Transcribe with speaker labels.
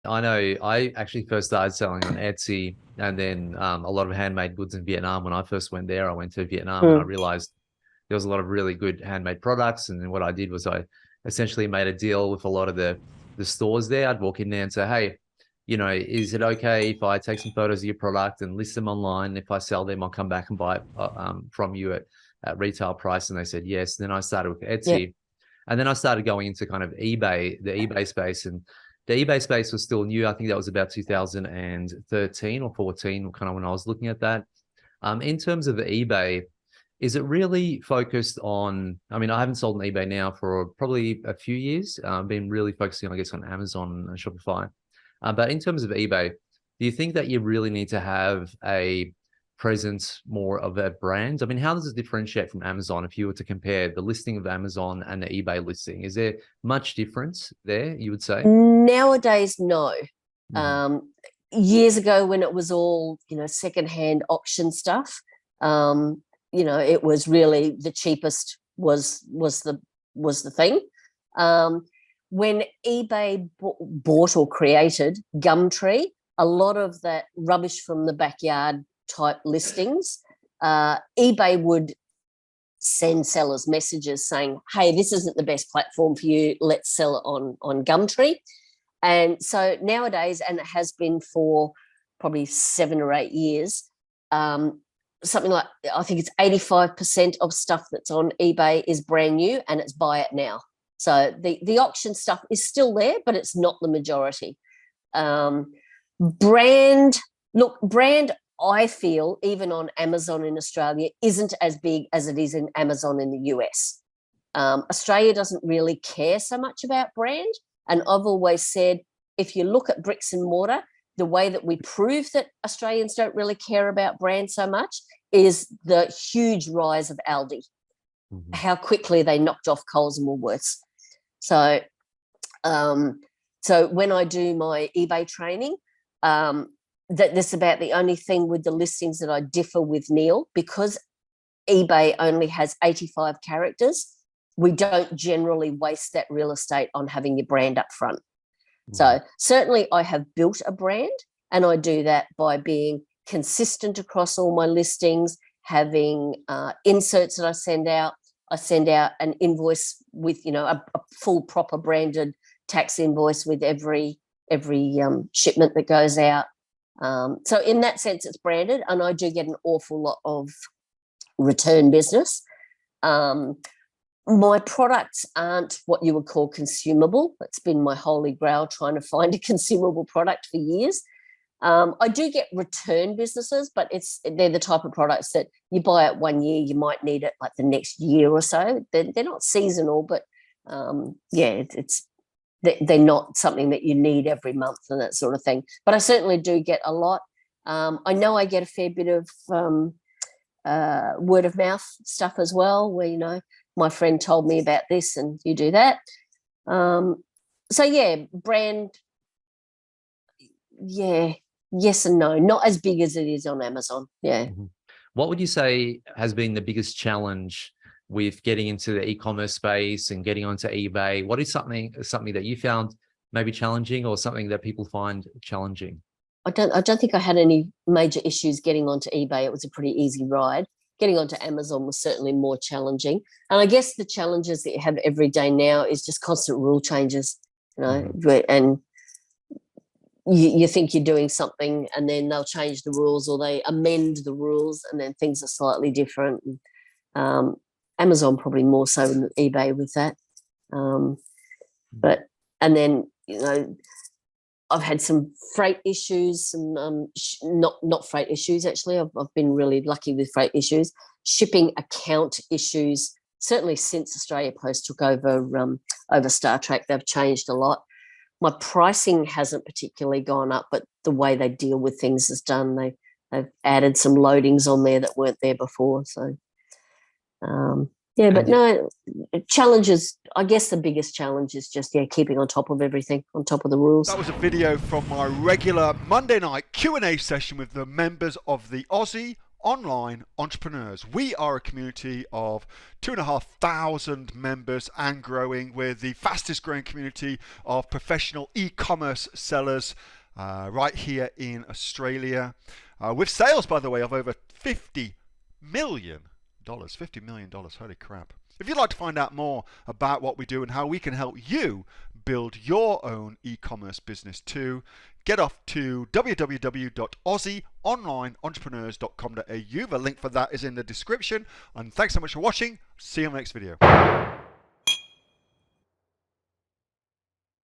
Speaker 1: I know I actually first started selling on Etsy and then a lot of handmade goods in Vietnam. When I first went there, I went to Vietnam and I
Speaker 2: Mm.
Speaker 1: realized there was a lot of really good handmade products. And then what I did was I essentially made a deal with a lot of the stores there. I'd walk in there and say, hey, is it okay if I take some photos of your product and list them online? If I sell them, I'll come back and buy it from you at retail price. And they said yes. And then I started with
Speaker 2: Yeah.
Speaker 1: Etsy. And then I started going into kind of eBay, the eBay space. And the eBay space was still new. I think that was about 2013 or 14, kind of when I was looking at that. In terms of the eBay, is it really focused on, I mean, I haven't sold on eBay now for probably a few years. I've been really focusing, I guess, on Amazon and Shopify. But in terms of eBay, do you think that you really need to have a presence more of a brand? I mean, how does it differentiate from Amazon if you were to compare the listing of Amazon and the eBay listing? Is there much difference there, you would say?
Speaker 2: Nowadays, no.
Speaker 1: Mhm.
Speaker 2: Um, Years ago, when it was all secondhand auction stuff, it was really the cheapest was the thing. Um, when eBay bought or created Gumtree, a lot of that rubbish from the backyard type listings, eBay would send sellers messages saying, hey, this isn't the best platform for you, let's sell it on Gumtree. And so nowadays, and it has been for probably 7 or 8 years, something like, I think it's 85% of stuff that's on eBay is brand new and it's buy it now. So the auction stuff is still there, but it's not the majority. Um, brand, look, brand, I feel, even on Amazon in Australia, isn't as big as it is in Amazon in the US. Australia doesn't really care so much about brand. And I've always said, if you look at bricks and mortar, the way that we prove that Australians don't really care about brand so much is the huge rise of Aldi,
Speaker 1: Mhm.
Speaker 2: how quickly they knocked off Coles and Woolworths. So, so when I do my eBay training, that's about the only thing with the listings that I differ with Neil, because eBay only has 85 characters. We don't generally waste that real estate on having your brand up front.
Speaker 1: Mhm.
Speaker 2: So certainly I have built a brand, and I do that by being consistent across all my listings, having inserts that I send out. I send out an invoice with, a full proper branded tax invoice with every shipment that goes out. So in that sense, it's branded, and I do get an awful lot of return business. Um, my products aren't what you would call consumable. It's been my holy grail trying to find a consumable product for years. I do get return businesses, but they're the type of products that you buy it 1 year, you might need it like the next year or so. They're not seasonal, but yeah, they're not something that you need every month and that sort of thing. But I certainly do get a lot. I know I get a fair bit of word of mouth stuff as well, where my friend told me about this and you do that. So yeah, brand, yeah, yes and no, not as big as it is on Amazon. Yeah.
Speaker 1: Mhm. What would you say has been the biggest challenge with getting into the e-commerce space and getting onto eBay? What is something that you found maybe challenging, or something that people find challenging?
Speaker 2: I don't think I had any major issues getting onto eBay. It was a pretty easy ride. Getting onto Amazon was certainly more challenging. And I guess the challenges that you have every day now is just constant rule changes,
Speaker 1: Mhm.
Speaker 2: and you think you're doing something and then they'll change the rules or they amend the rules and then things are slightly different. Um, Amazon probably more so than eBay with that. Um, but and then I've had some freight issues, some not freight issues actually. I've been really lucky with freight issues, shipping account issues. Certainly since Australia Post took over Star Trek, they've changed a lot. My pricing hasn't particularly gone up, but the way they deal with things is done. They've added some loadings on there that weren't there before. So yeah, but
Speaker 1: And
Speaker 2: no challenges. I guess the biggest challenge is just keeping on top of everything, on top of the rules.
Speaker 3: That was a video from my regular Monday night Q&A session with the members of the Aussie online entrepreneurs. We are a community of 2,500 members and growing. We're the fastest growing community of professional e-commerce sellers right here in Australia. With sales, by the way, of over $50 million. $50 million, holy crap. If you'd like to find out more about what we do and how we can help you build your own e-commerce business too, get off to www.aussieonlineentrepreneurs.com.au. The link for that is in the description. And thanks so much for watching. See you in the next video.